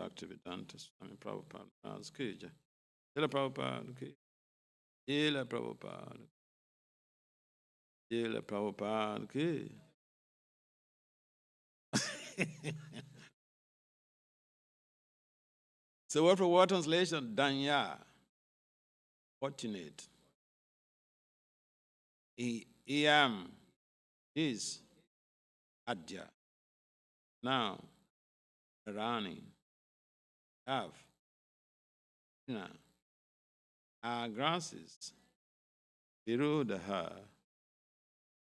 Bhaktivedanta Swami Prabhupada Maharaj ki jai. Srila Prabhupada ki. Srila Prabhupada. Srila Prabhupada ki. So word for word translation, Danya, fortunate. Iam is Adya. Now, Rani, have, are grasses, Virudaha,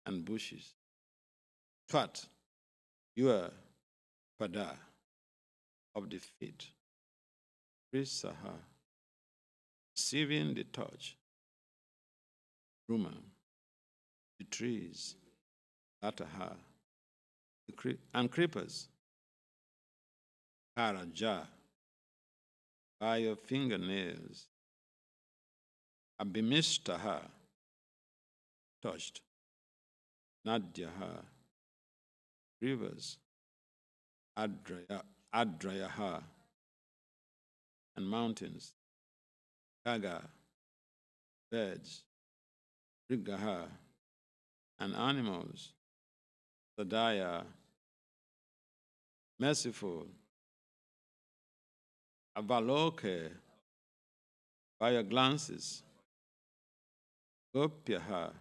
and bushes. Tvat, your pada of the feet. Risaha, receiving the touch. Ruma, the trees. Lataha, and creepers. Karaja, by your fingernails. Abhimistaha, touched. Nadyaha, rivers. Adrayaha, and mountains. Kaga, birds. Rigaha, and animals. Sadaya, merciful. Avaloke, by your glances. Gopyaha,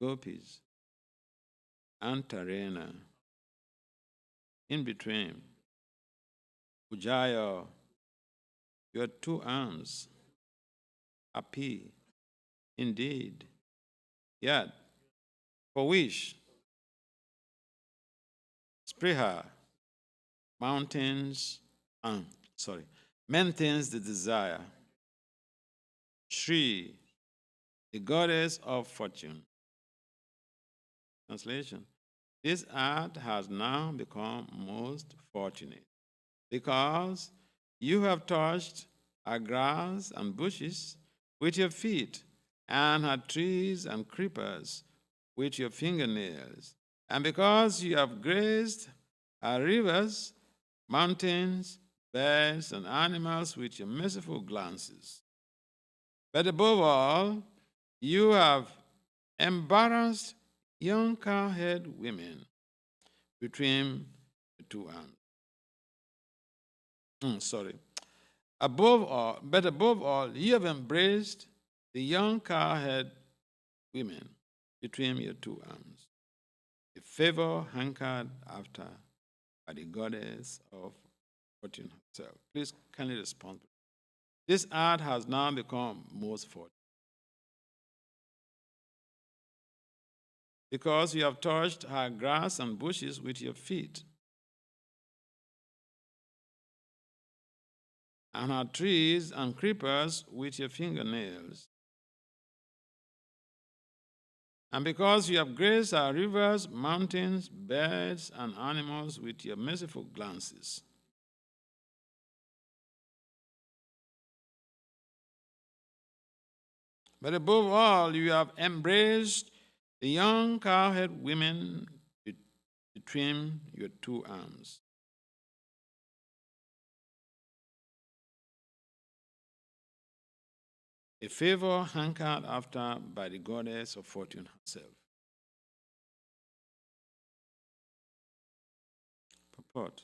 gopis. Antarena, in between. Ujaya, your two arms. Api, indeed. Yet, for which? Spriha, mountains, maintains the desire. Shri, the goddess of fortune. Translation. This art has now become most fortunate because you have touched our grass and bushes with your feet and her trees and creepers with your fingernails, and because you have grazed our rivers, mountains, birds, and animals with your merciful glances. But above all, you have embarrassed young cowherd women between the two arms. Above all, you have embraced the young cowherd women between your two arms, a favor hankered after by the goddess of fortune herself. Please kindly respond. This art has now become most fortunate because you have touched her grass and bushes with your feet, and her trees and creepers with your fingernails. And because you have graced our rivers, mountains, birds, and animals with your merciful glances. But above all, you have embraced the young cowherd women between your two arms. A favor hankered after by the goddess of fortune herself. Purport.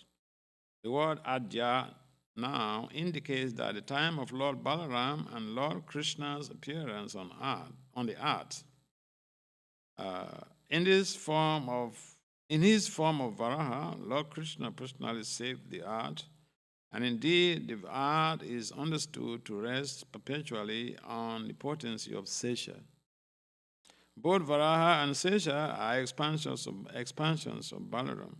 The word Adya now indicates that the time of Lord Balaram and Lord Krishna's appearance on the earth, in his form of Varaha, Lord Krishna personally saved the earth, and indeed the earth is understood to rest perpetually on the potency of Sesha. Both Varaha and Sesha are expansions of Balaram,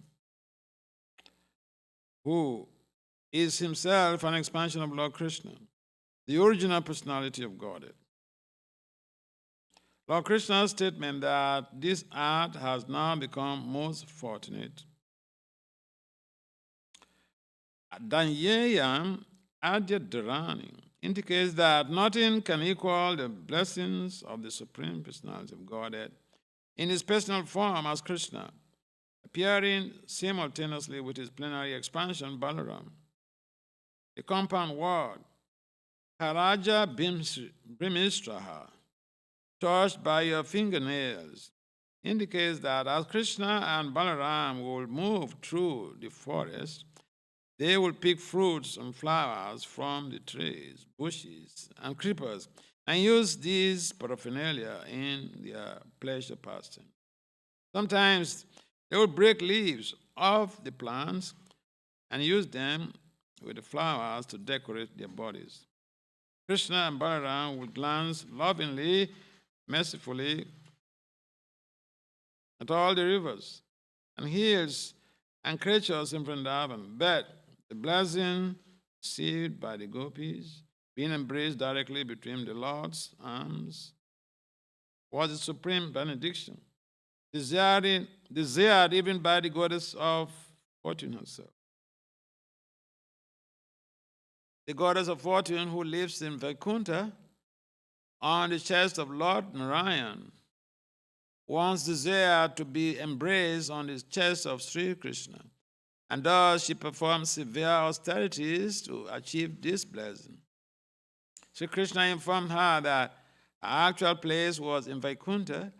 who is himself an expansion of Lord Krishna, the original personality of Godhead. Lord Krishna's statement that this art has now become most fortunate. Danyayam Adyadharani indicates that nothing can equal the blessings of the Supreme Personality of Godhead in his personal form as Krishna, appearing simultaneously with his plenary expansion, Balaram. The compound word, Karaja Brimistraha, touched by your fingernails, indicates that as Krishna and Balaram will move through the forest, they will pick fruits and flowers from the trees, bushes, and creepers and use these paraphernalia in their pleasure pastime. Sometimes they will break leaves off the plants and use them with the flowers to decorate their bodies. Krishna and Balaram will glance lovingly, mercifully at all the rivers and hills and creatures in Vrindavan, but the blessing received by the gopis, being embraced directly between the Lord's arms, was the supreme benediction, desired even by the goddess of fortune herself. The goddess of fortune who lives in Vaikuntha on the chest of Lord Narayan once desired to be embraced on the chest of Sri Krishna, and thus she performed severe austerities to achieve this blessing. Sri Krishna informed her that her actual place was in Vaikuntha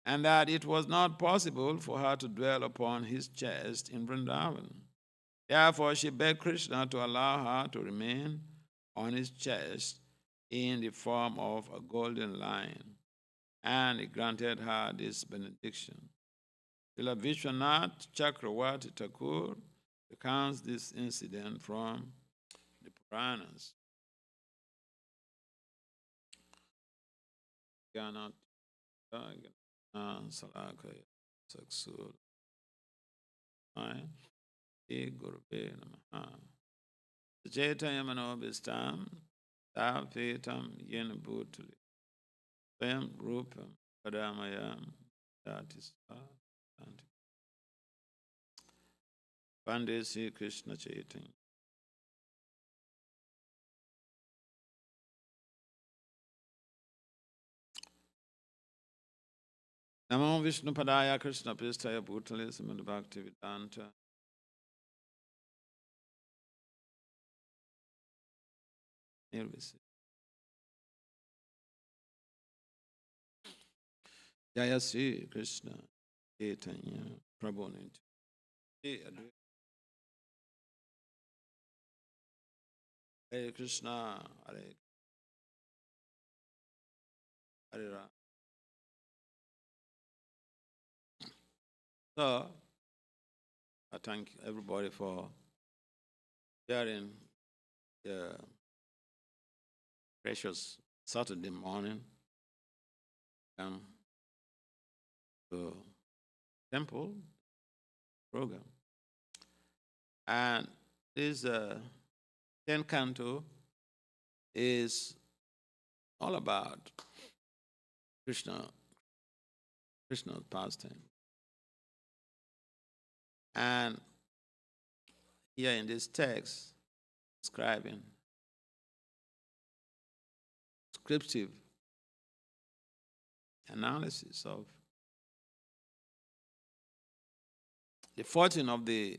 and that it was not possible for her to dwell upon his chest in Vrindavan. Therefore, she begged Krishna to allow her to remain on his chest in the form of a golden lion, and he granted her this benediction. Srila Vishwanath Chakravarti Thakur recounts this incident from the Puranas. Salakaya Saksur Gurve Namaha Chaitanya Manobhistam Tapetam Yen Bhutali Swayam Rupam Padamayam Datisa Pandey Sri Krishna Chaitanya. Namo Vishnu Padaya Krishna Pristaya Bhutale Samad Bhakti Vedanta. Nirvisi. Jaya Sri Krishna Chaitanya Prabhu Nitya. Hare Krishna Hare Hare Ram. So, I thank everybody for sharing the precious Saturday morning to temple program. And this 10th canto is all about Krishna's pastime. And here in this text, describing descriptive analysis of the fortune of the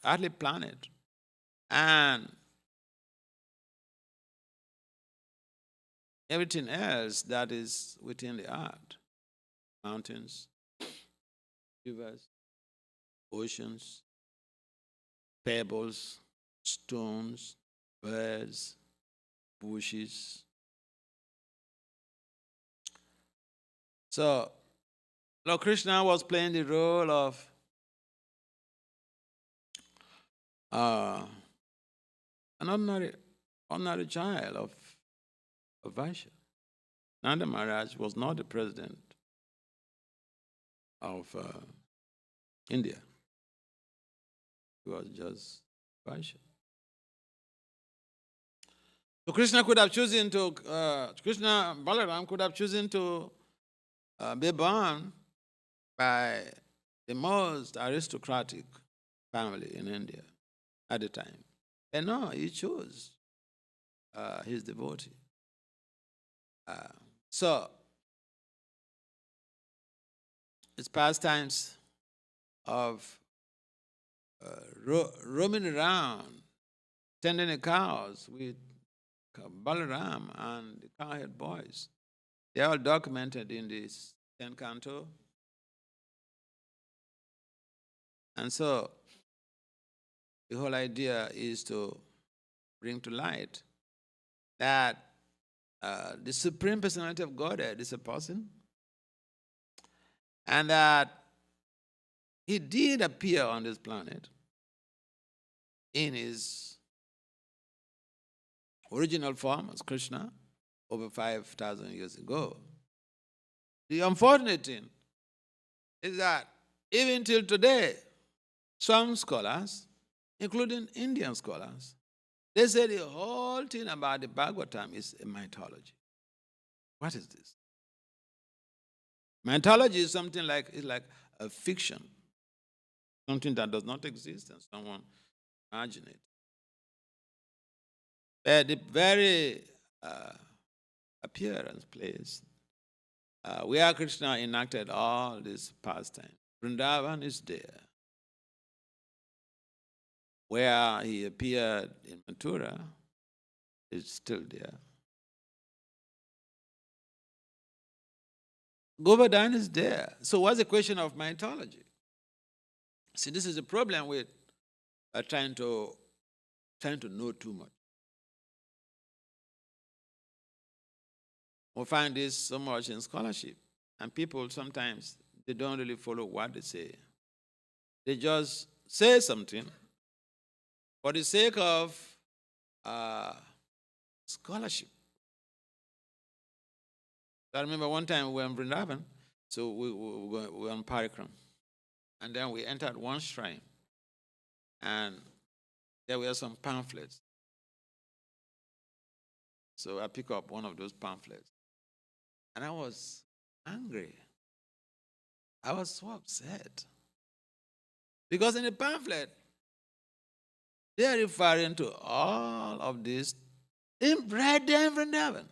earthly planet and everything else that is within the earth, mountains, rivers, oceans, pebbles, stones, birds, bushes. So, Lord Krishna was playing the role of an ordinary child of Vaishya. Nanda Maharaj was not the president of India. He was just Vaishya. So Krishna Balaram could have chosen to be born by the most aristocratic family in India at the time. And no, he chose his devotee. So, his pastimes of roaming around tending the cows with Balaram and the cowherd boys. They are all documented in this 10th canto. And so the whole idea is to bring to light that the Supreme Personality of Godhead is a person, and that he did appear on this planet in his original form as Krishna over 5,000 years ago. The unfortunate thing is that even till today, some scholars, including Indian scholars, they say the whole thing about the Bhagavatam is a mythology. What is this? Mythology is something like a fiction, something that does not exist and someone imagine it. But the very appearance place where Krishna enacted all this pastime. Vrindavan is there. Where he appeared in Mathura is still there. Govardhan is there. So what's the question of mythology? See, this is the problem with trying to know too much. We find this so much in scholarship, and people sometimes they don't really follow what they say. They just say something for the sake of scholarship. I remember one time we were in Vrindavan, so we were on Parikram, and then we entered one shrine, and there were some pamphlets. So I picked up one of those pamphlets, and I was angry. I was so upset. Because in the pamphlet, they are referring to all of this right there in Vrindavan.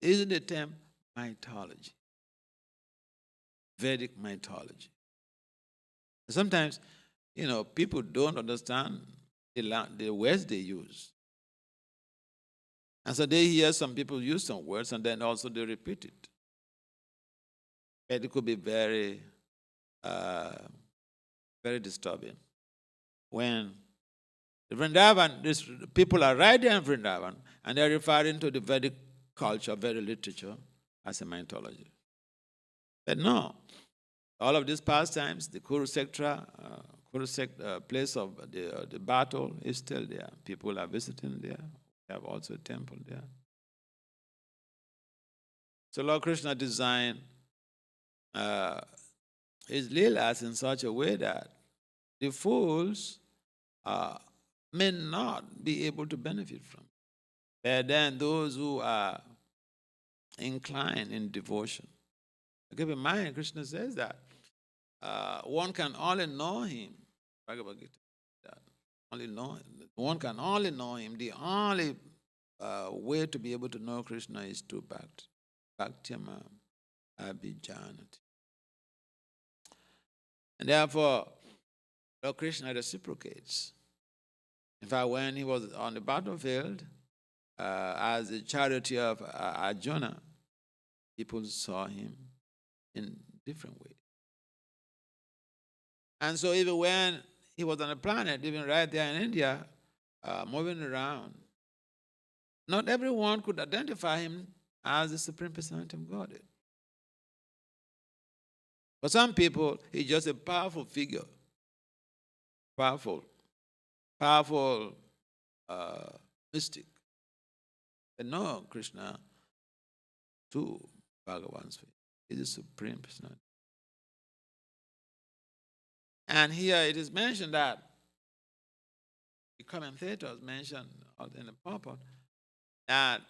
Isn't the term mythology? Vedic mythology. Sometimes, people don't understand the words they use. And so they hear some people use some words and then also they repeat it. And it could be very, very disturbing. When the Vrindavan, people are right there in Vrindavan and they're referring to the Vedic culture, Vedic literature as a mythology. But no, all of these pastimes, the Kurukshetra, place of the battle is still there. People are visiting there. We have also a temple there. So Lord Krishna designed his leelas in such a way that the fools may not be able to benefit from it. But then those who are inclined in devotion. Keep in mind, Krishna says that one can only know him. Bhagavad Gita, that only know him. One can only know him. The only way to be able to know Krishna is to Bhaktyamam Abhijanati. And therefore, Lord Krishna reciprocates. In fact, when he was on the battlefield as the charioteer of Arjuna, people saw him in different ways. And so even when he was on the planet, even right there in India, moving around, not everyone could identify him as the Supreme Personality of Godhead. For some people, he's just a powerful figure. Powerful mystic. But no, Krishna, to Bhagavan's faith, is the Supreme Personality. And here it is mentioned that the commentators mentioned in the purport that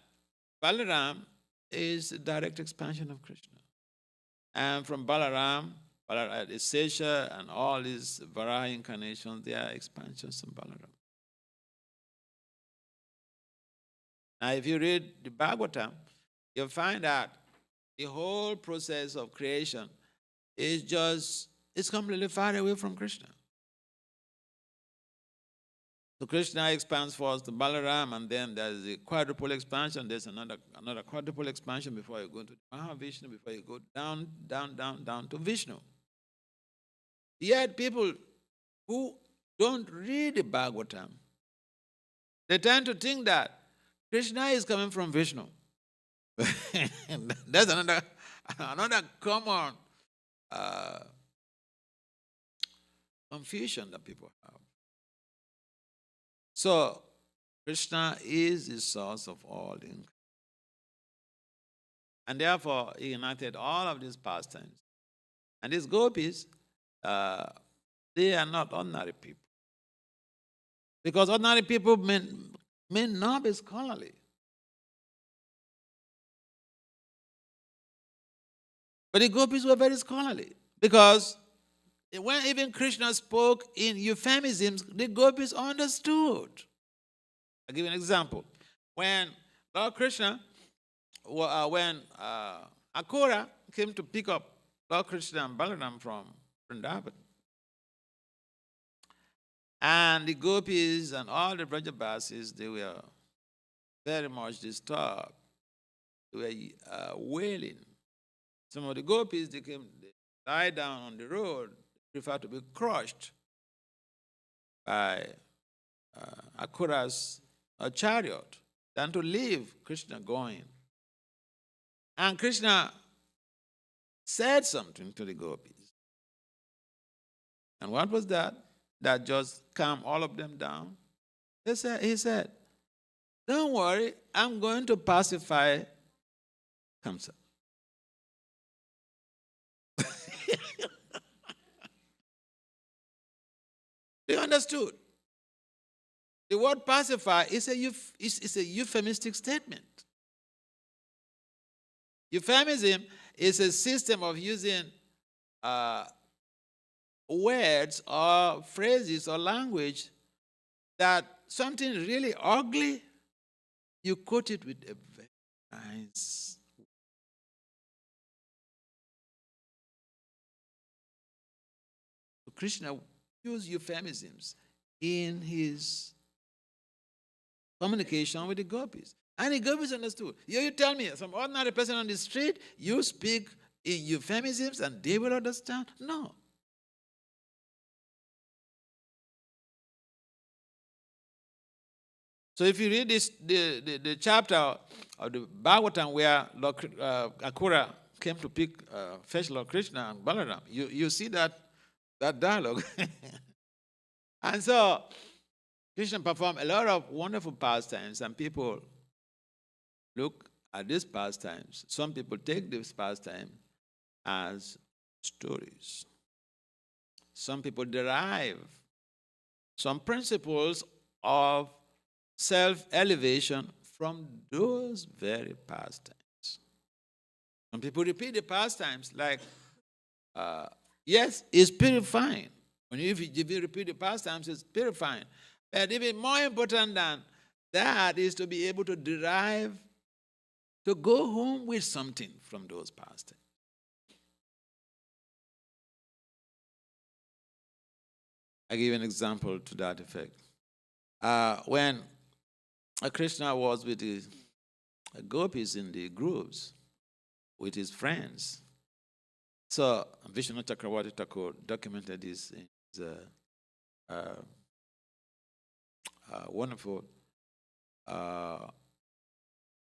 Balaram is a direct expansion of Krishna. And from Balaram, the Sesha and all these Varaha incarnations, they are expansions of Balaram. Now, if you read the Bhagavatam, you'll find that the whole process of creation is completely far away from Krishna. So Krishna expands first to Balaram, and then there's a quadruple expansion. There's another quadruple expansion before you go to Mahavishnu, before you go down, down, down, down to Vishnu. Yet people who don't read the Bhagavatam, they tend to think that Krishna is coming from Vishnu. That's another common confusion that people have. So, Krishna is the source of all income. And therefore, he united all of these pastimes. And these gopis, they are not ordinary people. Because ordinary people may not be scholarly. But the gopis were very scholarly. Because when even Krishna spoke in euphemisms, the gopis understood. I'll give you an example. When Lord Krishna, when Akura came to pick up Lord Krishna and Balaram from Vrindavan, and the gopis and all the Brajabasis, they were very much disturbed. They were wailing. Some of the gopis, they lie down on the road, prefer to be crushed by Akura's chariot than to leave Krishna going. And Krishna said something to the gopis. And what was that? That just calmed all of them down. He said, don't worry, I'm going to pacify Kamsa. They understood. The word pacify is a euphemistic statement. Euphemism is a system of using words or phrases or language that something really ugly, you quote it with a very nice word. So Krishna used euphemisms in his communication with the gopis. And the gopis understood. You tell me, some ordinary person on the street, you speak in euphemisms and they will understand? No. So if you read this, the chapter of the Bhagavatam where Lord, Akura came to fetch Lord Krishna and Balaram, you see that dialogue. And so Krishna performed a lot of wonderful pastimes, and people look at these pastimes. Some people take this pastime as stories. Some people derive some principles of self-elevation from those very pastimes. Some people repeat the pastimes like, yes, it's purifying. If you repeat the pastimes, it's purifying. But even more important than that is to be able to derive, to go home with something from those pastimes. I give an example to that effect. When Krishna was with the gopis in the groves with his friends, so Vishnu Chakravarti Thakur documented this in his wonderful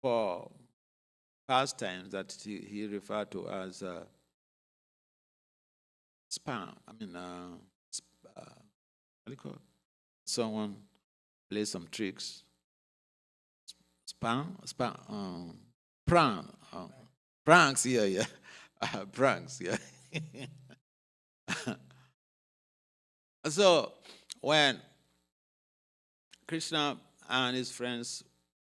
for pastimes that he referred to as spam. What do you call it? Someone plays some tricks. Pranks, yeah. Pranks, yeah. So when Krishna and his friends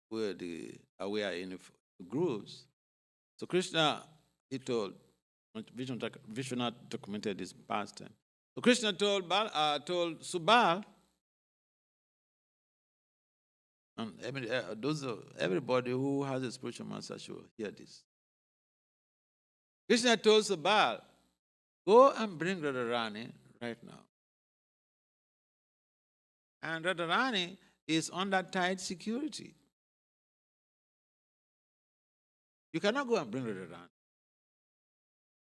were in the groups, so Krishna, he told, Vishwanath documented this pastime. So Krishna told Subal, and everybody who has a spiritual master should hear this. Krishna told Subal, go and bring Radharani right now. And Radharani is under tight security. You cannot go and bring Radharani.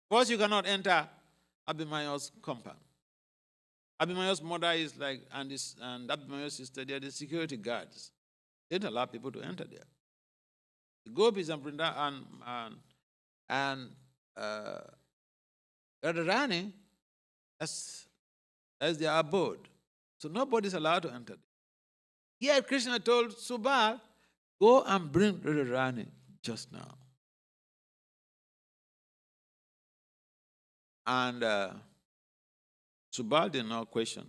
First, you cannot enter Abhimanyo's compound. Abhimanyo's mother is like, and Abhimanyo's sister, they are the security guards. They don't allow people to enter there. The gopis and Vrinda and Radharani, that's their abode. So nobody is allowed to enter there. Yet Krishna told Subal, go and bring Radharani just now. And Subal did not question.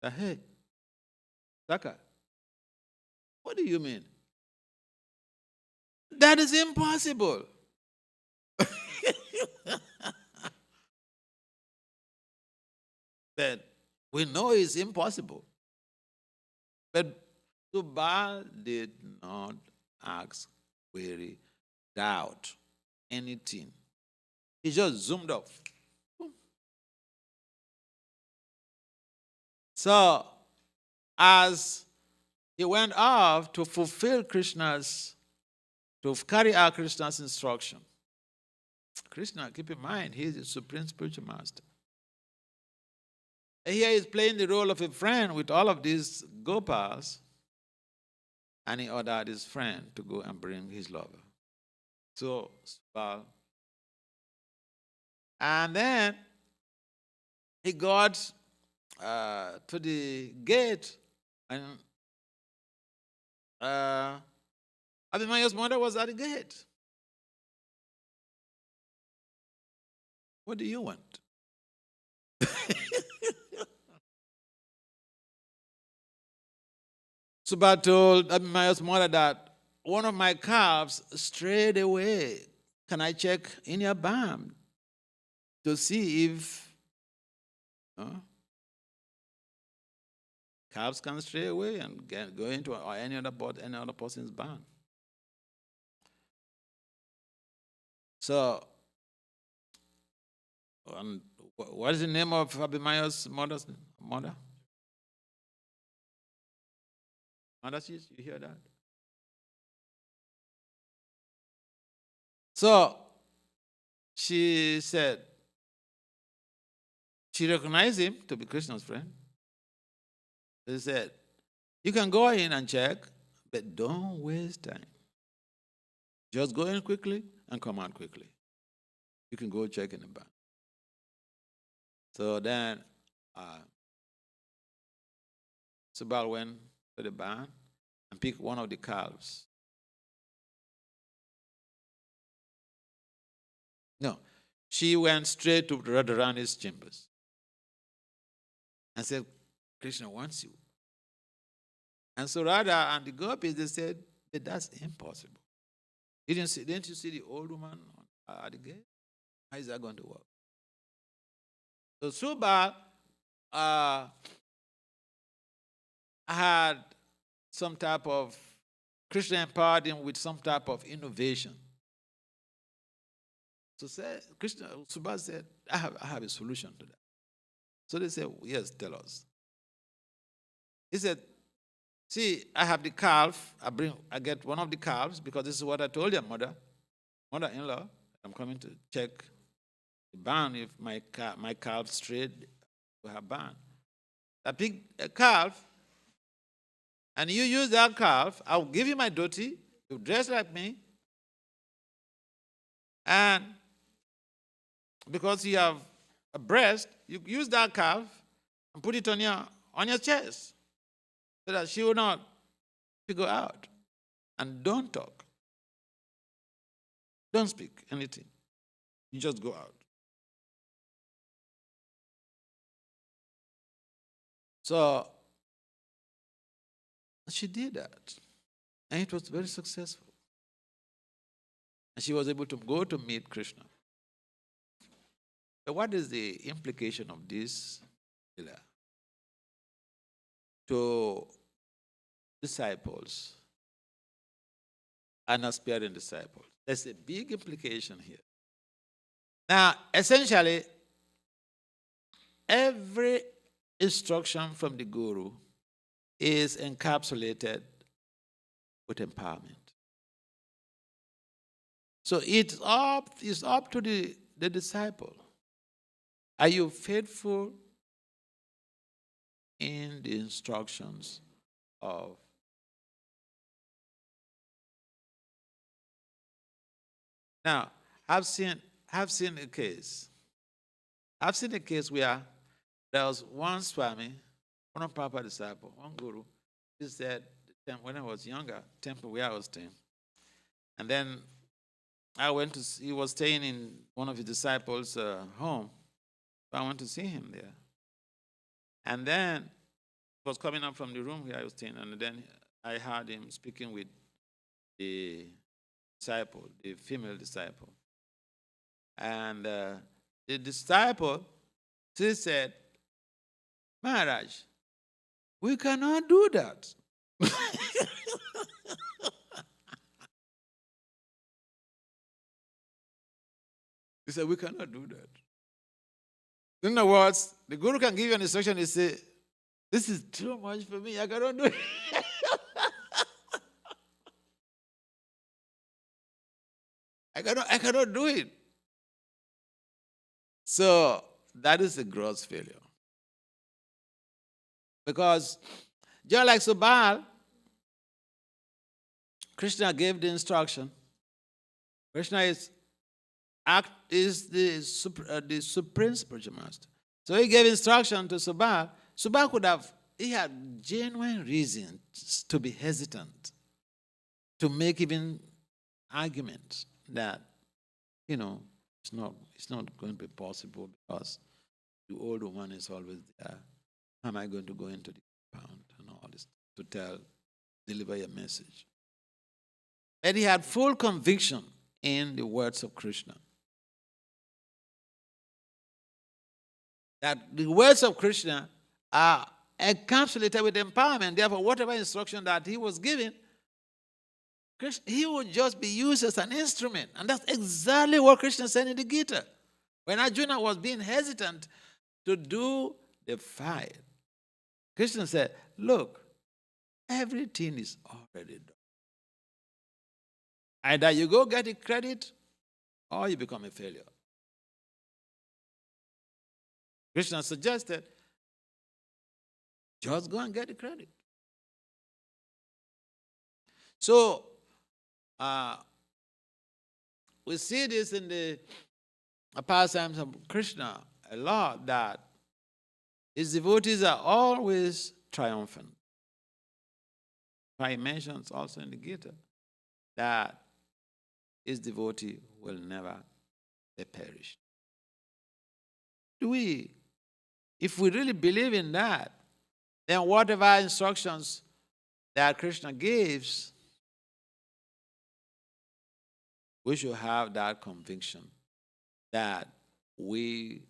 Hey, Saka, what do you mean? That is impossible. But we know it's impossible. But Subal did not ask, query, doubt anything. He just zoomed off. So, as he went off to fulfill to carry out Krishna's instruction, Krishna, keep in mind, he is the supreme spiritual master. And here he is playing the role of a friend with all of these Gopals, and he ordered his friend to go and bring his lover. So, Subal. And then he got to the gate, and Abhimanyo's mother was at the gate. What do you want? Subal told Abhimanyo's mother that one of my calves strayed away. Can I check in your barn to see if calves can stray away and go into any other person's barn? So, what is the name of Abhimanyo's mother? Mother, you hear that? So, she said, she recognized him to be Krishna's friend. She said, you can go in and check, but don't waste time. Just go in quickly and come out quickly. You can go check in the barn. So then Subal went to the barn and picked one of the calves. No, she went straight to Radharani's chambers and said, Krishna wants you. And so Radha and the gopis, they said, but that's impossible. Didn't you see the old woman at the gate? How is that going to work? So Subal had some type of, Krishna empowered him with some type of innovation. So Subal said, I have a solution to that. So they said, yes, tell us. He said, see, I have the calf. I get one of the calves because this is what I told your mother-in-law. I'm coming to check the barn if my calf strayed to her barn. I pick a calf, and you use that calf. I'll give you my dhoti. You dress like me, and because you have a breast, you use that calf and put it on your chest, so that she will not figure out. And don't talk. Don't speak anything. You just go out. So she did that. And it was very successful. And she was able to go to meet Krishna. But what is the implication of this? To disciples and aspiring disciples. There's a big implication here. Now, essentially, every instruction from the Guru is encapsulated with empowerment. So it's up to the disciple. Are you faithful in the instructions of? Now, I've seen a case. I've seen a case where there was one Swami, one of Prabhupada's disciple, one guru. He said, when I was younger, temple where I was staying. And then he was staying in one of his disciples' home. So I went to see him there. And then he was coming up from the room where I was staying. And then I heard him speaking with the disciple, the female disciple. And the disciple, she said, Maharaj, we cannot do that. He said, we cannot do that. In other words, the guru can give you an instruction, he say, this is too much for me, I cannot do it. I cannot do it. So that is a gross failure. Because just like Subal, Krishna gave the instruction. Krishna is the supreme spiritual master. So he gave instruction to Subal. Subal he had genuine reasons to be hesitant, to make even arguments that, it's not going to be possible because the old woman is always there. How am I going to go into the compound and all this to deliver your message? And he had full conviction in the words of Krishna. That the words of Krishna are encapsulated with empowerment. Therefore, whatever instruction that he was given, he would just be used as an instrument. And that's exactly what Krishna said in the Gita. When Arjuna was being hesitant to do the fight, Krishna said, look, everything is already done. Either you go get the credit or you become a failure. Krishna suggested, just go and get the credit. So, we see this in the pastimes of Krishna a lot, that his devotees are always triumphant. He mentions also in the Gita that his devotee will never perish. If we really believe in that, then whatever instructions that Krishna gives, we should have that conviction that we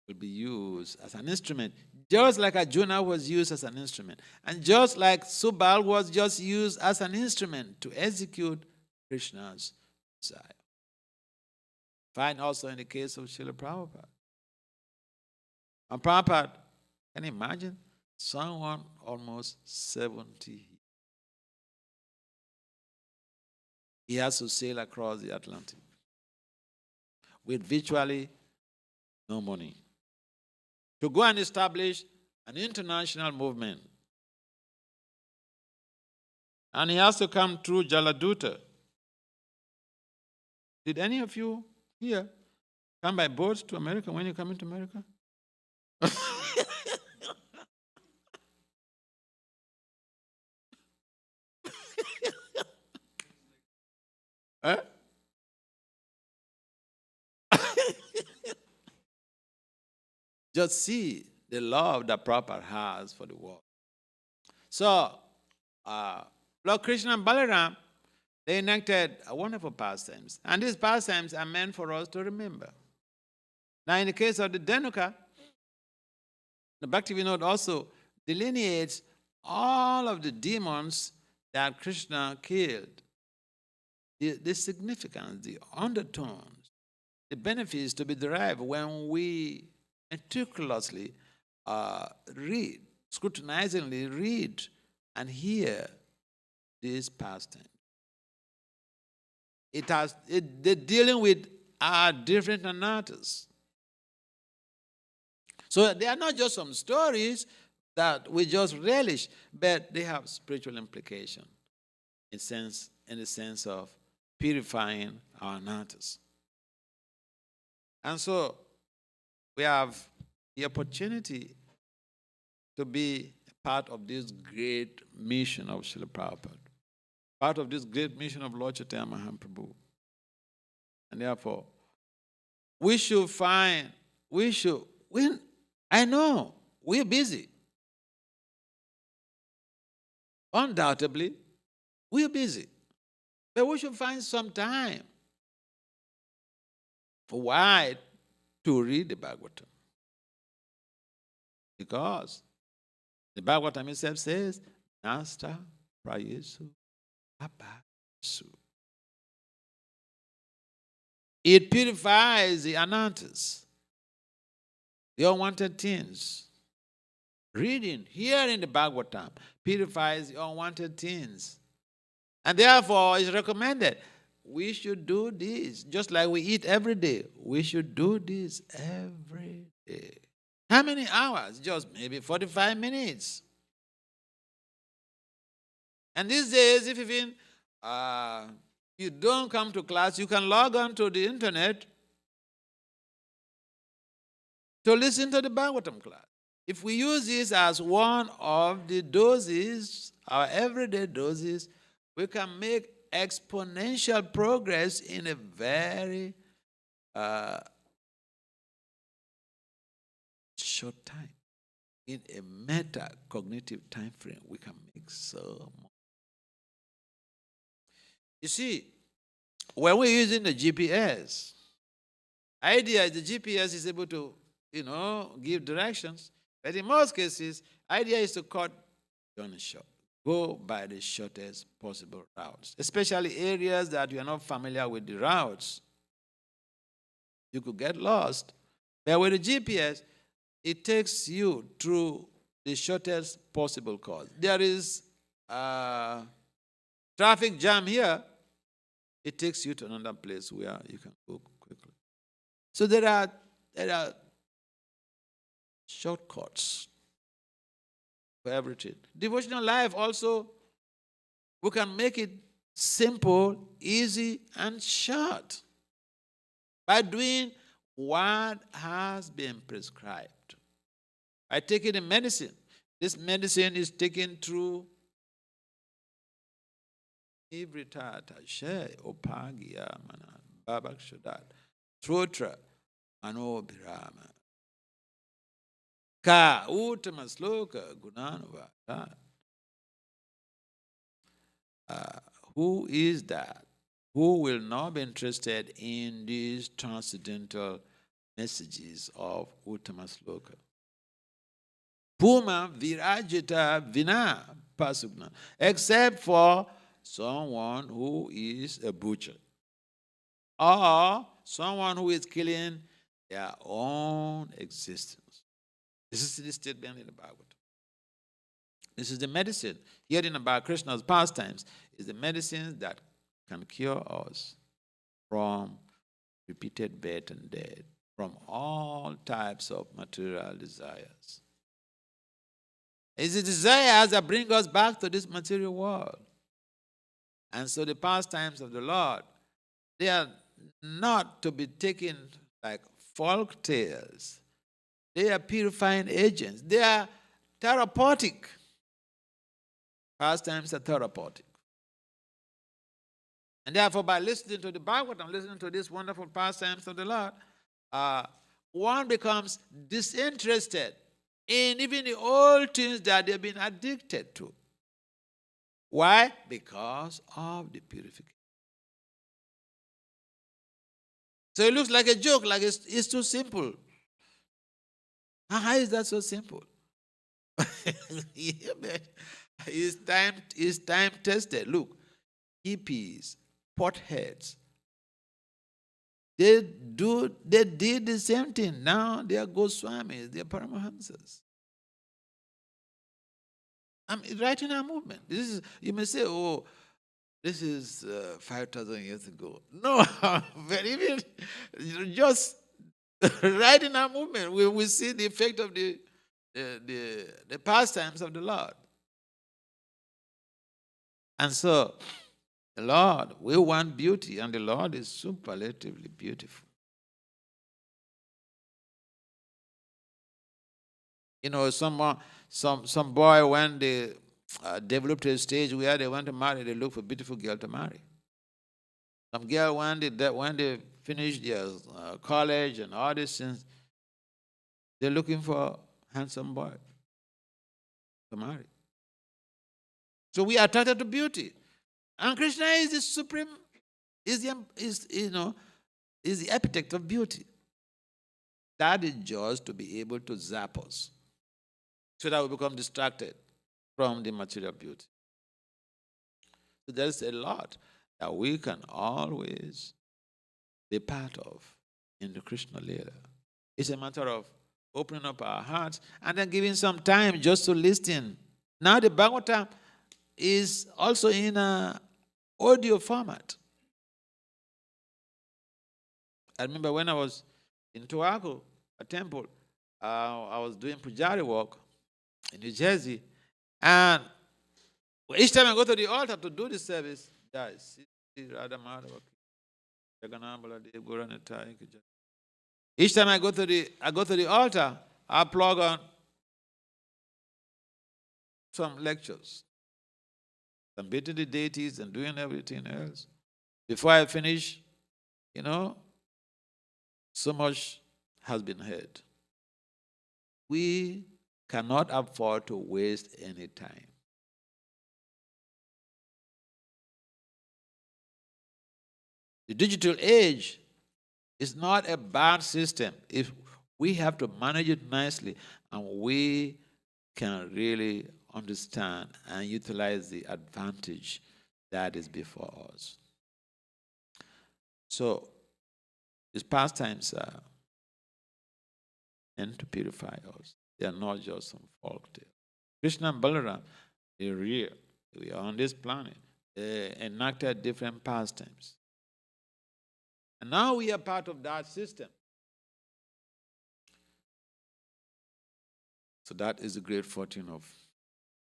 will be used as an instrument, just like Arjuna was used as an instrument, and just like Subal was just used as an instrument to execute Krishna's desire. Find also in the case of Srila Prabhupada. And Prabhupada, can you imagine? Someone almost 70. He has to sail across the Atlantic with virtually no money to go and establish an international movement. And he has to come through Jaladuta. Did any of you here come by boat to America when you come into America? Huh? Just see the love that Prabhupada has for the world. So, Lord Krishna and Balaram, they enacted a wonderful pastimes. And these pastimes are meant for us to remember. Now, in the case of the Dhanuka, the Bhaktivinoda also delineates all of the demons that Krishna killed. The significance, the undertones, the benefits to be derived when we meticulously scrutinizingly read and hear this past tense. They're dealing with our different anatomies. So they are not just some stories that we just relish, but they have spiritual implication in the sense of purifying our anatomies. And so we have the opportunity to be part of this great mission of Srila Prabhupada, part of this great mission of Lord Chaitanya Mahaprabhu. And therefore, I know we're busy. Undoubtedly, we're busy. But we should find some time for why to read the Bhagavatam. Because the Bhagavatam itself says, Nasta Prayesu Abasu. It purifies the anantas, the unwanted things. Reading, hearing the Bhagavatam purifies the unwanted things. And therefore, it's recommended. We should do this. Just like we eat every day, we should do this every day. How many hours? Just maybe 45 minutes. And these days, if even you don't come to class, you can log on to the internet to listen to the Bhagavatam class. If we use this as one of the doses, our everyday doses, we can make exponential progress in a very short time. In a meta-cognitive time frame, we can make so much. You see, when we're using the GPS, idea is the GPS is able to, give directions. But in most cases, idea is to cut journey short. Go by the shortest possible routes, especially areas that you are not familiar with the routes. You could get lost. But with the GPS, it takes you through the shortest possible course. There is a traffic jam here. It takes you to another place where you can go quickly. So there are shortcuts for everything. Devotional life also, we can make it simple, easy, and short by doing what has been prescribed. By taking a medicine. This medicine is taken through Ivritata, She, Opagia, Mana, Babak Shodat, Trotra, Manobirama. Ka Uttama Sloka Gunanuva. Who is that? Who will not be interested in these transcendental messages of Uttama Sloka? Puma Virajita Vina Pasugna. Except for someone who is a butcher. Or someone who is killing their own existence. This is the statement in the Bhagavatam. This is the medicine. Hearing about Krishna's pastimes is the medicine that can cure us from repeated birth and death, from all types of material desires. It's the desires that bring us back to this material world. And so the pastimes of the Lord, they are not to be taken like folk tales. They are purifying agents. They are therapeutic. Pastimes are therapeutic. And therefore, by listening to the Bhagavatam, listening to these wonderful pastimes of the Lord, one becomes disinterested in even the old things that they've been addicted to. Why? Because of the purification. So it looks like a joke, like it's too simple. How is that so simple? It's time tested. Look, hippies, potheads, they did the same thing. Now they are Goswamis, they are Paramahamsas. I'm right in our movement. This is, you may say, oh, this is 5,000 years ago. No, but even just right in our movement, we see the effect of the pastimes of the Lord. And so, the Lord, we want beauty, and the Lord is superlatively beautiful. You know, some boy, when they developed a stage where they want to marry, they look for beautiful girl to marry. Some girl, when they finish their college and all these things, they're looking for handsome boy to marry. So we are attracted to beauty, and Krishna is the supreme, is the epithet of beauty. That is just to be able to zap us, so that we become distracted from the material beauty. So there's a lot that we can always be part of in the Krishna Lila. It's a matter of opening up our hearts and then giving some time just to listen. Now the Bhagavatam is also in an audio format. I remember when I was in Toaco, a temple, I was doing pujari work in New Jersey, and each time I go to the altar to do the service, each time I go to the altar, I plug on some lectures. I'm beating the deities and doing everything else. Before I finish, so much has been heard. We cannot afford to waste any time. The digital age is not a bad system if we have to manage it nicely and we can really understand and utilize the advantage that is before us. So, these pastimes are meant to purify us. They are not just some folk tale. Krishna and Balaram, they're real. We are on this planet. They enacted different pastimes. And now we are part of that system. So that is the great fortune of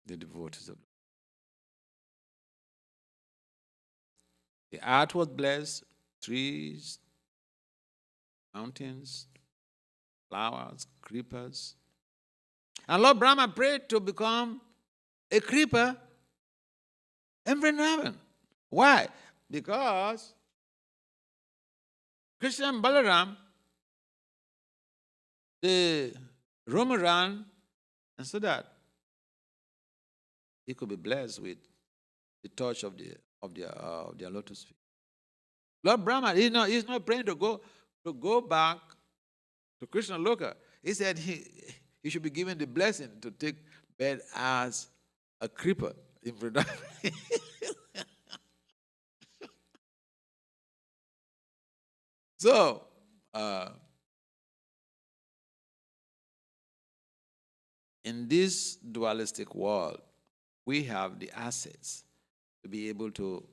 the devotees of God. The earth was blessed, trees, mountains, flowers, creepers. And Lord Brahma prayed to become a creeper in Vrindavan. Why? Because Krishna and Balaram, they roam around, and so that he could be blessed with the touch of their lotus feet. Lord Brahma, he's not praying to go back to Krishna Loka. He said he should be given the blessing to take bed as a creeper in Vrindavan. So, in this dualistic world, we have the assets to be able to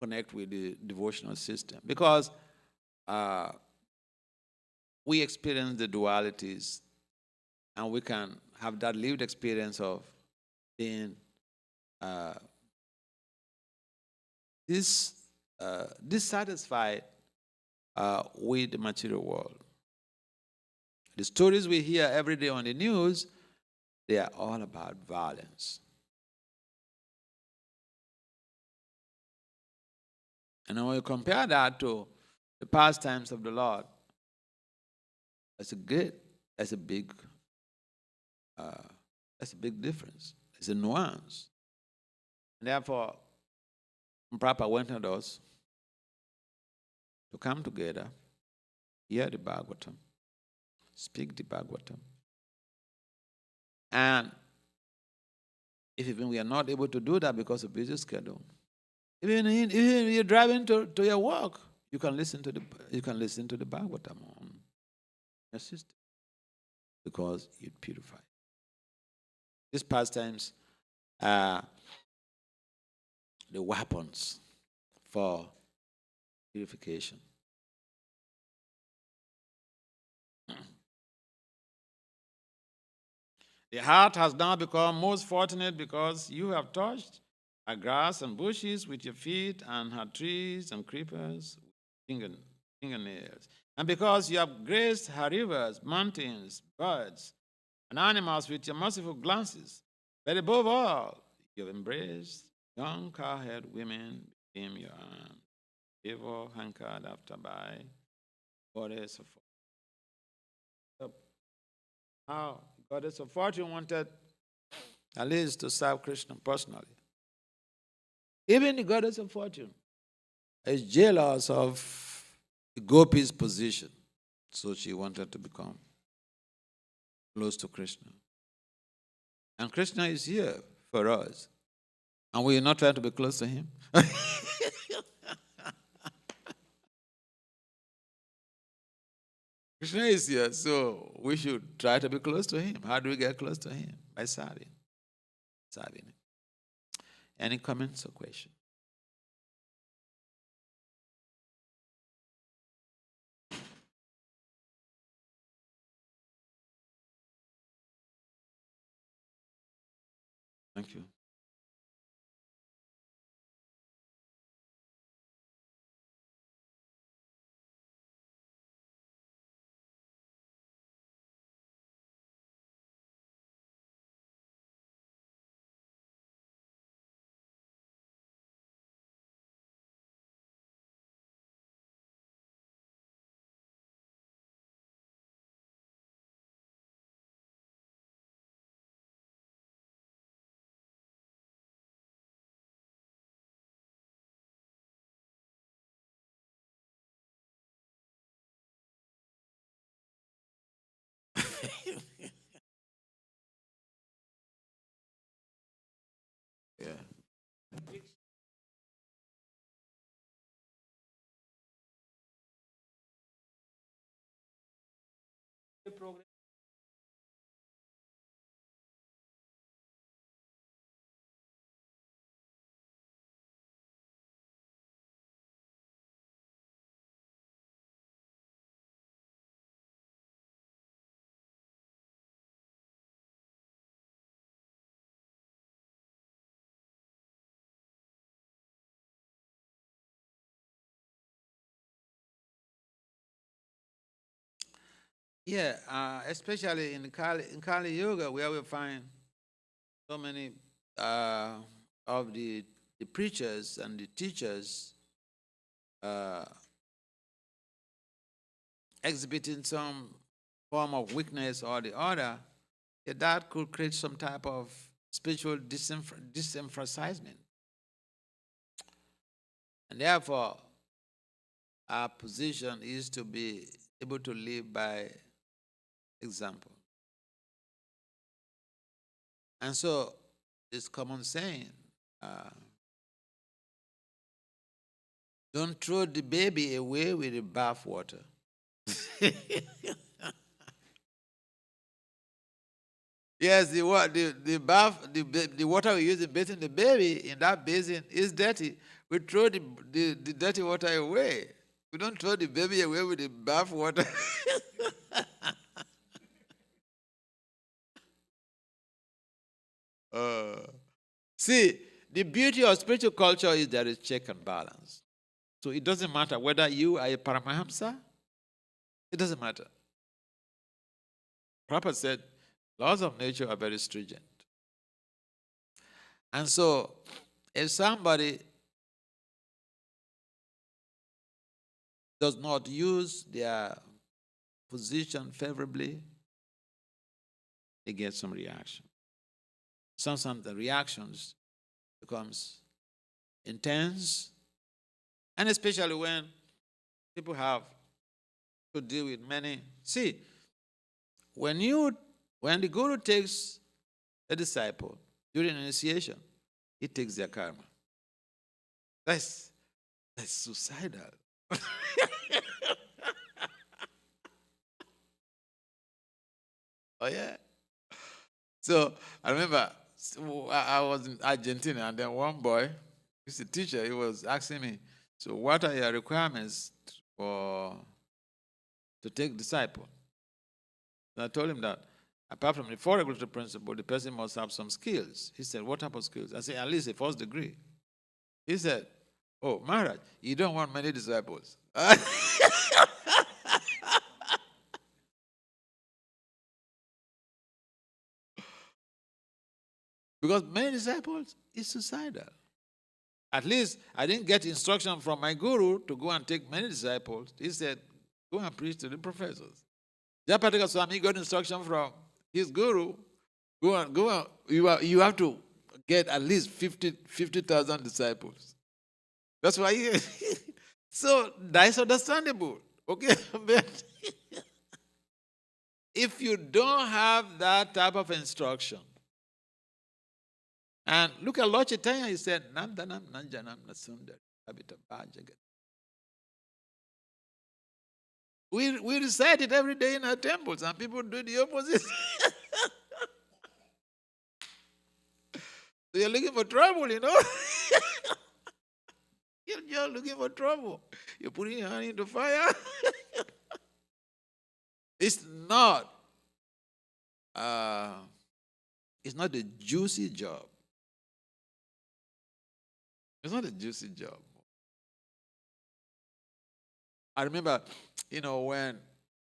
connect with the devotional system, because we experience the dualities, and we can have that lived experience of being dissatisfied with the material world. The stories we hear every day on the news, they are all about violence. And when you compare that to the pastimes of the Lord, that's a big difference. It's a nuance. And therefore, Prabhupada wanted us to come together, hear the Bhagavatam, speak the Bhagavatam. And if even we are not able to do that because of busy schedule, even you're driving to your work, you can listen to the Bhagavatam on your system, because it purifies. These pastimes uh, the weapons for purification. The heart has now become most fortunate because you have touched her grass and bushes with your feet and her trees and creepers with fingernails. And because you have graced her rivers, mountains, birds, and animals with your merciful glances. But above all, you have embraced young cowherd women became your arms. Favor hankered after by goddess of fortune. How goddess of fortune wanted at least to serve Krishna personally. Even the goddess of fortune is jealous of the gopi's position, so she wanted to become close to Krishna. And Krishna is here for us, and we are not trying to be close to him. Krishna is here, so we should try to be close to him. How do we get close to him? By serving. Serving him. Any comments or questions? Thank you. Yeah. Yeah, especially in Kali Yoga, where we find so many of the preachers and the teachers uh, exhibiting some form of weakness or the other, that could create some type of spiritual disemphasizement. And therefore, our position is to be able to live by example. And so, this common saying, don't throw the baby away with the bathwater. Yes, the water we use in bathing the baby in that basin is dirty. We throw the dirty water away. We don't throw the baby away with the bath water. See, the beauty of spiritual culture is there is check and balance. So it doesn't matter whether you are a Paramahamsa, it doesn't matter. Prabhupada said, laws of nature are very stringent. And so, if somebody does not use their position favorably, they get some reaction. Sometimes the reactions becomes intense, and especially when people have to deal with many. See, when the guru takes a disciple during initiation, he takes their karma. That's suicidal. Oh yeah. So I remember So I was in Argentina, and then one boy, he's a teacher, he was asking me, so what are your requirements for to take disciple? And I told him that apart from the four regulatory principles, the person must have some skills. He said, what type of skills? I said, at least a first degree. He said, oh, Maharaj, you don't want many disciples. Because many disciples is suicidal. At least I didn't get instruction from my guru to go and take many disciples. He said, go and preach to the professors. That particular Swami got instruction from his guru, go on. You have to get at least 50,000 disciples. That's why so that's understandable. Okay? But if you don't have that type of instruction, and look at Lord Chaitanya, he said, Nandanam Nanjanam Nasundar Abhitabhajagat. We recite it every day in our temples, and people do the opposite. So you're looking for trouble, you know? You're looking for trouble. You're putting your hand into fire. It's not a juicy job. It's not a juicy job. I remember, when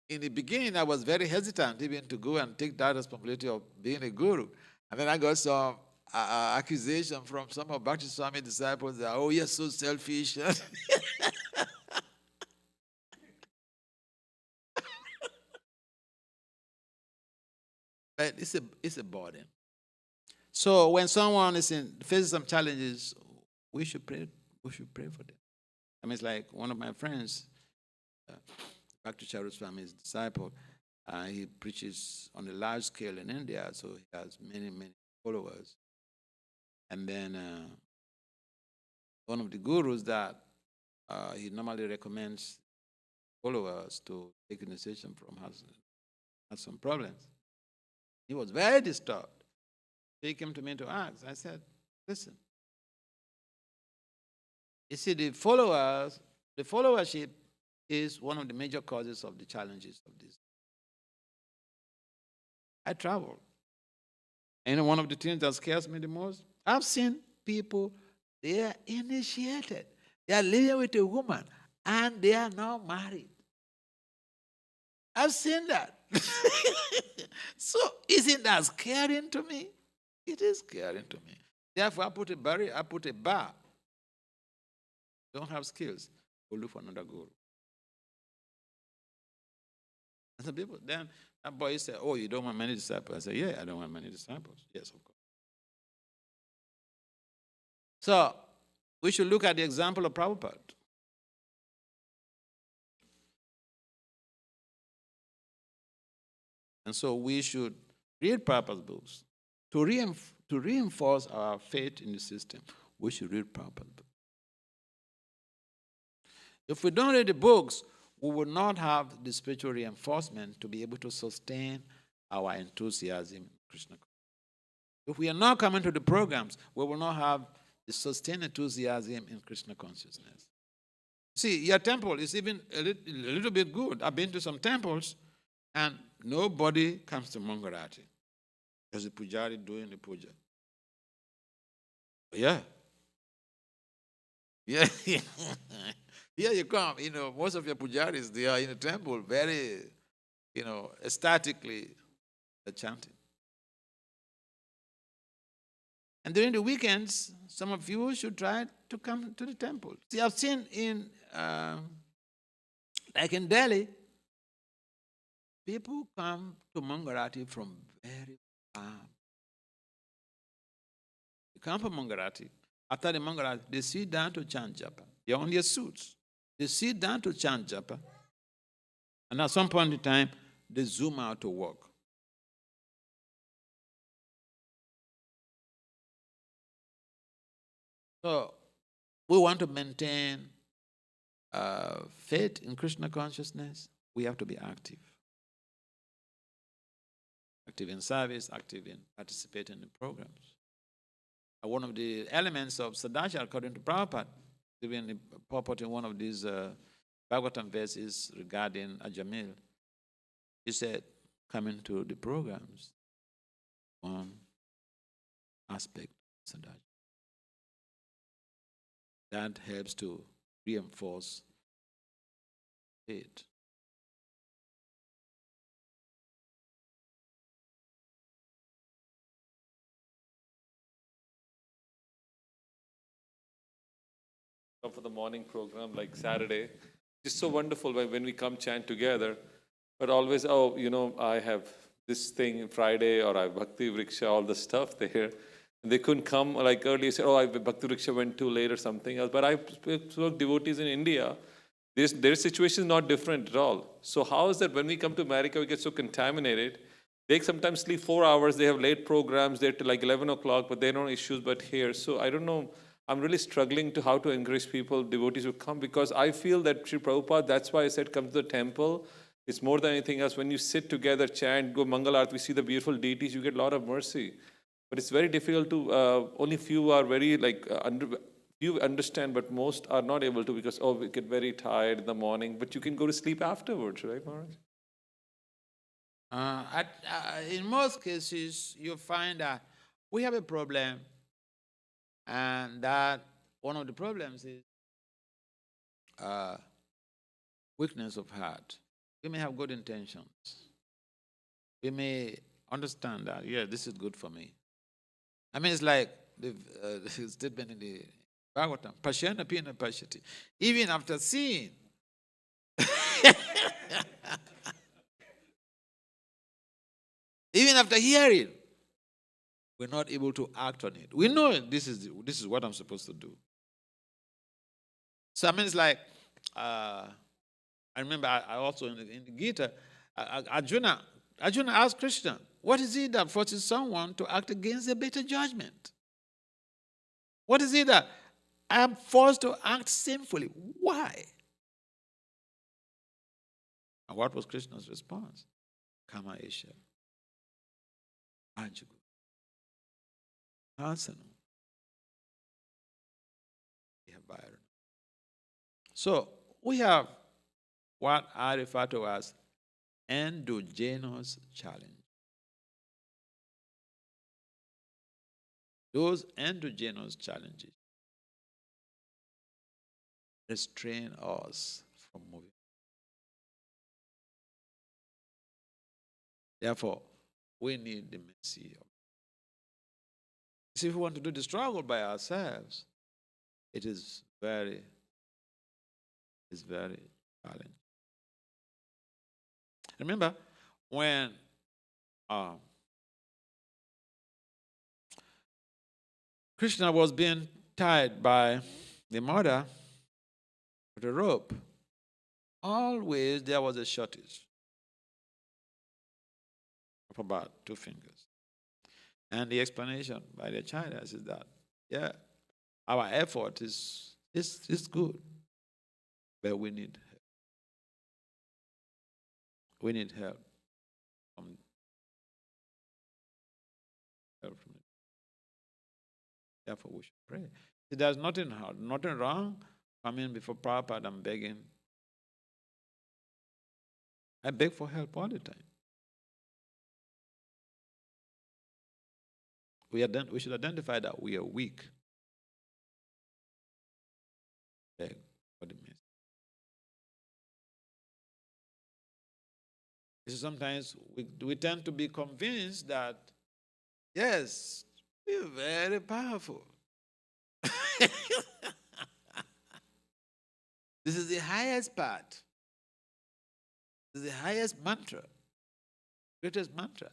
in the beginning I was very hesitant even to go and take that responsibility of being a guru. And then I got some accusation from some of Bhakti Swami disciples that, oh, you're so selfish. But it's a burden. So when someone faces some challenges, we should pray for them. I mean, it's like one of my friends, Bhakti Charu Swami's disciple, he preaches on a large scale in India, so he has many, many followers. And then one of the gurus that he normally recommends followers to take initiation from has some problems. He was very disturbed. He came to me to ask. I said, listen, you see, the followership is one of the major causes of the challenges of this. I travel. And one of the things that scares me the most, I've seen people, they are initiated. They are living with a woman and they are now married. I've seen that. So isn't that scary to me? It is scary to me. Therefore, I put a barrier, I put a bar. Don't have skills, go look for another guru. And some people, then that boy said, oh, you don't want many disciples? I said, yeah, I don't want many disciples. Yes, of course. So we should look at the example of Prabhupada. And so we should read Prabhupada's books. To reinforce our faith in the system, we should read Prabhupada's books. If we don't read the books, we will not have the spiritual reinforcement to be able to sustain our enthusiasm in Krishna. If we are not coming to the programs, we will not have the sustained enthusiasm in Krishna consciousness. See, your temple is even a little bit good. I've been to some temples, and nobody comes to Mangarati. There's a pujari doing the puja. Yeah. Yeah. Here you come, most of your pujaris, they are in a temple, very, ecstatically chanting. And during the weekends, some of you should try to come to the temple. See, I've seen like in Delhi, people come to Mangarati from very far. They come from Mangarati. After the Mangarati, they sit down to chant japa. They're on their suits. They sit down to chant japa. And at some point in time, they zoom out to work. So we want to maintain faith in Krishna consciousness. We have to be active. Active in service, active in participating in programs. one of the elements of Sadasha, according to Prabhupada, even the purport in one of these Bhagavatam verses regarding Ajamil. He said, coming to the programs, one aspect of Sadasha. That helps to reinforce faith. For the morning program like Saturday. It's so wonderful when we come chant together, but always, oh, I have this thing Friday or I have Bhakti Vriksha, all the stuff there. And they couldn't come like earlier, say, oh, Bhakti Vriksha went too late or something else. But I spoke devotees in India. Their situation is not different at all. So how is that when we come to America, we get so contaminated? They sometimes sleep 4 hours. They have late programs. They're till like 11 o'clock, but there are no issues but here. So I don't know. I'm really struggling to how to encourage people, devotees to come, because I feel that Sri Prabhupada, that's why I said come to the temple. It's more than anything else. When you sit together, chant, go Mangalarti, we see the beautiful deities, you get a lot of mercy. But it's very difficult to, only few are very few understand, but most are not able to because, we get very tired in the morning, but you can go to sleep afterwards, right, Maharaj? In most cases, you find that we have a problem, and that one of the problems is weakness of heart. We may have good intentions. We may understand that, yeah, this is good for me. I mean, it's like the statement in the Bhagavatam, Pashyana pina pashyati. Even after seeing, even after hearing, we're not able to act on it. We know this is what I'm supposed to do. So I mean, it's like I remember I also in the Gita, Arjuna asked Krishna, "What is it that forces someone to act against a better judgment? What is it that I am forced to act sinfully? Why?" And what was Krishna's response? Kama Esha, Anjugu. So we have what I refer to as endogenous challenge. Those endogenous challenges restrain us from moving. Therefore, we need the mercy of. See, if we want to do the struggle by ourselves, it is very challenging. Remember when Krishna was being tied by the mother with a rope, always there was a shortage of about 2 fingers. And the explanation by the Chinese is that, yeah, our effort is good, but we need help. We need help from it. Therefore, we should pray. See, there's nothing wrong coming before Prabhupada and begging. I beg for help all the time. We should identify that we are weak. Beg for the mercy. Sometimes we tend to be convinced that, yes, we're very powerful. This is the highest part. This is the highest mantra, greatest mantra.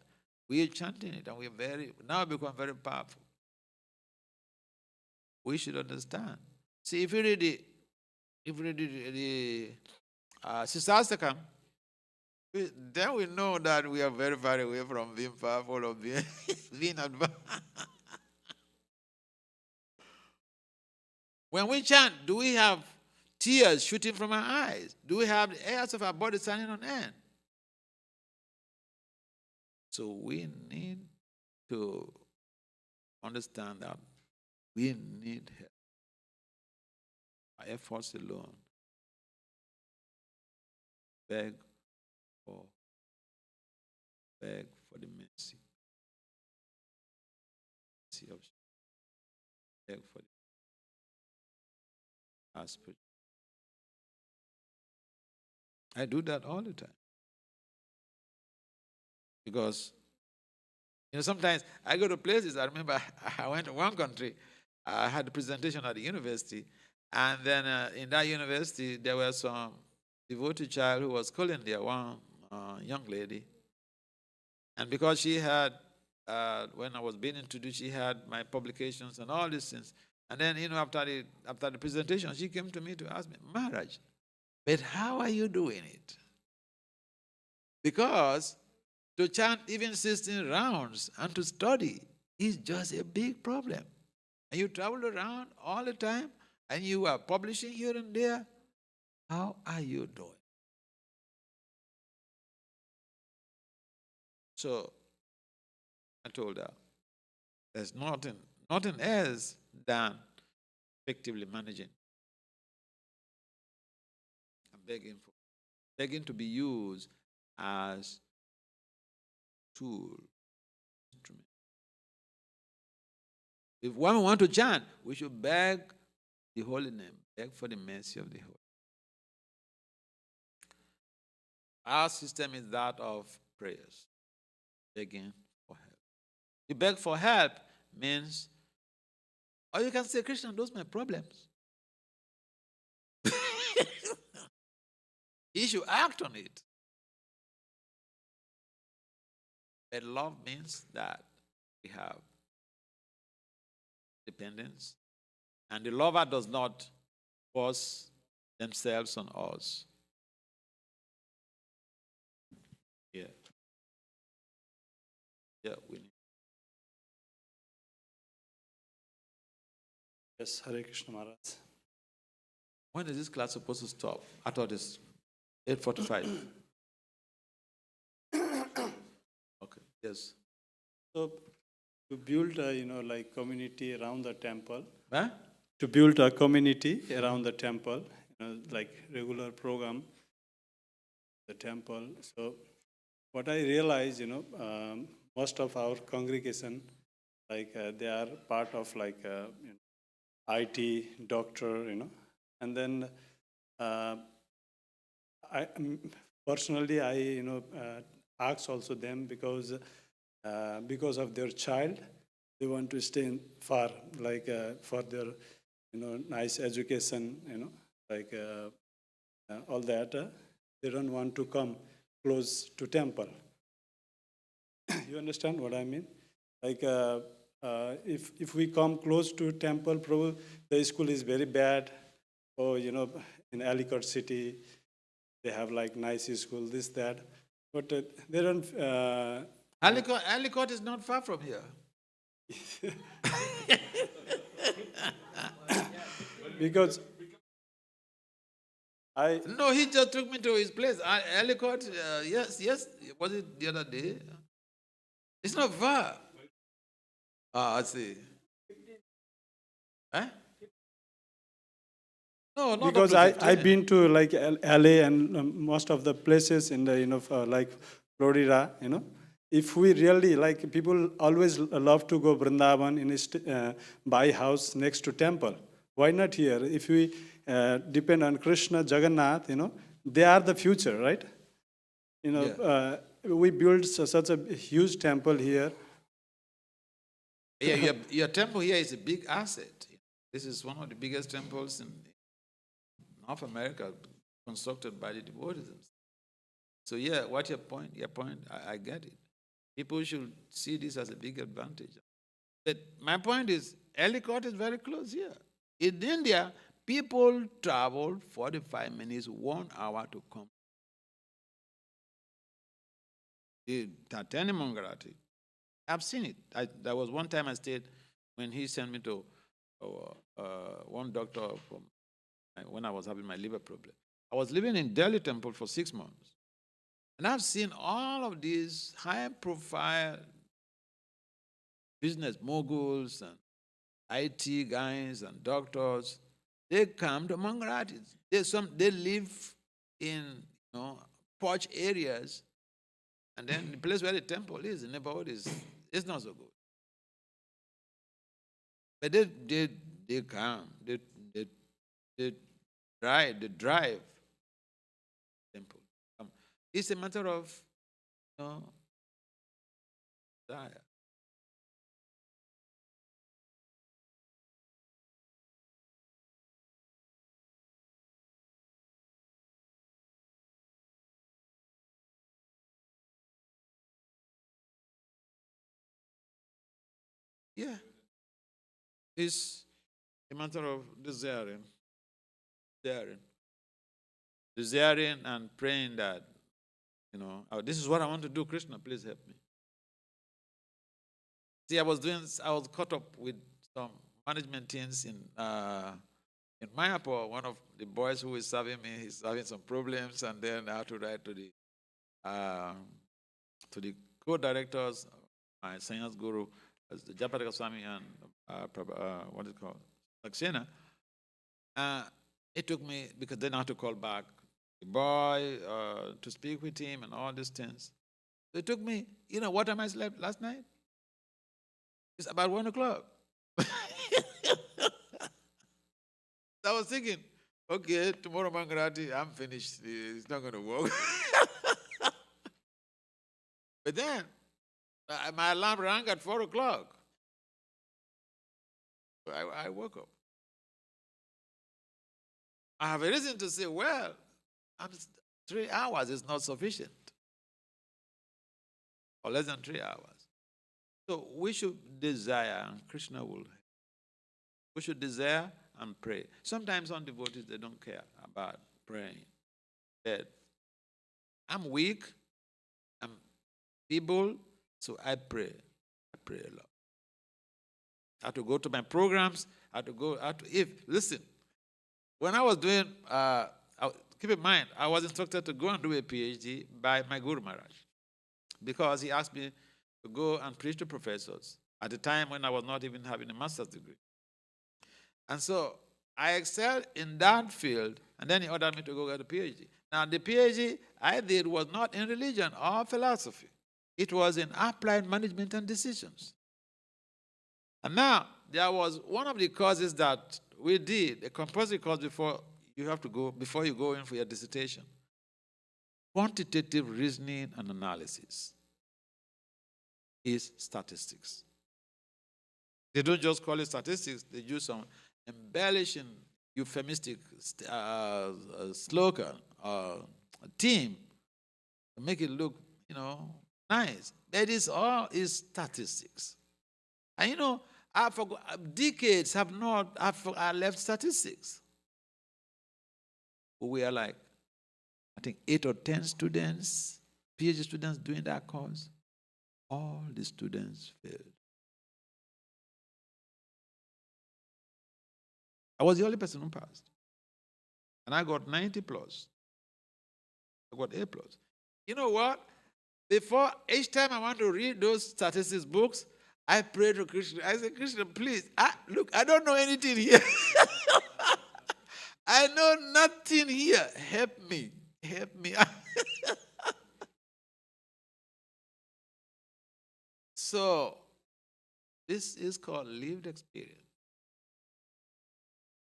We are chanting it, and we are now become very powerful. We should understand. See, if you read the Sisastakam, then we know that we are very far away from being powerful or being advanced. When we chant, do we have tears shooting from our eyes? Do we have the hairs of our body standing on end? So we need to understand that We need help. Our efforts alone beg for beg for the mercy of beg for the aspect. I do that all the time. Because sometimes I go to places. I remember I went to one country. I had a presentation at the university, and then in that university there was some devoted child who was schooling there, one young lady, and because she had, when I was being introduced, she had my publications and all these things. And then after the presentation, she came to me to ask me, Maharaj, but how are you doing it? Because to chant even 16 rounds and to study is just a big problem. And you travel around all the time and you are publishing here and there. How are you doing? So I told her, there's nothing else than effectively managing. I'm begging to be used as tool, instrument. If one want to chant, we should beg the holy name, beg for the mercy of the Holy. Our system is that of prayers, begging for help. You beg for help means, or you can say, Krishna, those are my problems. He should act on it. But love means that we have dependence, and the lover does not force themselves on us. Yeah. Yeah, we need. Yes, Hare Krishna Maharaj. When is this class supposed to stop? I thought it's 8:45. Okay, yes. So to build a, community around the temple, Huh? to build a community around the temple, like regular program, the temple. So what I realize, most of our congregation, they are part of IT, doctor, and then I personally ask also them because of their child, they want to stay far, for their nice education, all that. They don't want to come close to temple. You understand what I mean? If we come close to temple, probably the school is very bad. Or in Ellicott City, they have nice school, this, that. But they don't. Ellicott is not far from here. Because No, he just took me to his place. Ellicott, yes, was it the other day? It's not far. I see. Huh? No, not because up to I've 15. been to LA and most of the places in the Florida. If we really people always love to go Vrindavan buy house next to temple. Why not here? If we depend on Krishna, Jagannath, they are the future, right? We built such a huge temple here. Yeah, your temple here is a big asset. This is one of the biggest temples in North America constructed by the devotees. So yeah, what's your point? I get it. People should see this as a big advantage. But my point is, Ellicott is very close here. In India, people travel 45 minutes, 1 hour to come. Tatani Mangarati. I've seen it. There was one time I stayed when he sent me to one doctor when I was having my liver problem. I was living in Delhi Temple for 6 months. And I've seen all of these high-profile business moguls and IT guys and doctors, they come to Mangarati. They live in posh areas, and then the place where the temple is, the neighborhood is not so good. But they come, they drive temple. It's a matter of desire. Yeah. It's a matter of desiring and praying that, "Oh, this is what I want to do. Krishna, please help me." See, I was caught up with some management teams in Mayapur. One of the boys who is serving me, he's having some problems, and then I had to write to the co-directors, my science guru, the Japatika Swami and what is it called, Saxena. It took me, because then I had to call back the boy to speak with him and all these things. So it took me, what time I slept last night? It's about 1 o'clock. I was thinking, okay, tomorrow Mangarati, I'm finished. It's not going to work. But then my alarm rang at 4 o'clock. I woke up. I have a reason to say, well, 3 hours is not sufficient, or less than 3 hours. So we should desire, and Krishna will help. We should desire and pray. Sometimes on devotees, they don't care about praying. But I'm weak, I'm feeble, so I pray. I pray a lot. I had to go to my programs. Listen, when I was doing, keep in mind, I was instructed to go and do a PhD by my Guru Maharaj, because he asked me to go and preach to professors at the time when I was not even having a master's degree. And so I excelled in that field, and then he ordered me to go get a PhD. Now, the PhD I did was not in religion or philosophy. It was in applied management and decisions. And now, there was one of the courses that we did, a compulsory course before you go in for your dissertation. Quantitative reasoning and analysis is statistics. They don't just call it statistics, they use some embellishing, euphemistic slogan or theme to make it look, nice. That is all is statistics. And decades I left statistics. We are like, I think 8 or 10 students, PhD students doing that course. All the students failed. I was the only person who passed. And I got 90 plus. I got A plus. You know what? Before, each time I want to read those statistics books, I pray to Krishna. I say, Krishna, please, look, I don't know anything here. I know nothing here. Help me. Help me. So, this is called lived experience.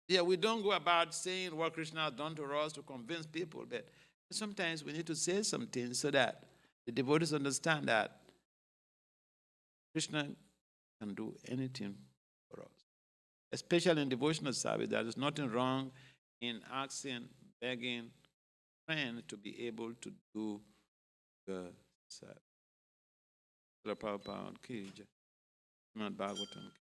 Yeah, we don't go about saying what Krishna has done to us to convince people, but sometimes we need to say some things so that the devotees understand that Krishna can do anything for us. Especially in devotional service, there is nothing wrong in asking, begging, praying to be able to do the service. Prabhupada ki jai. Srimad Bhagavatam ki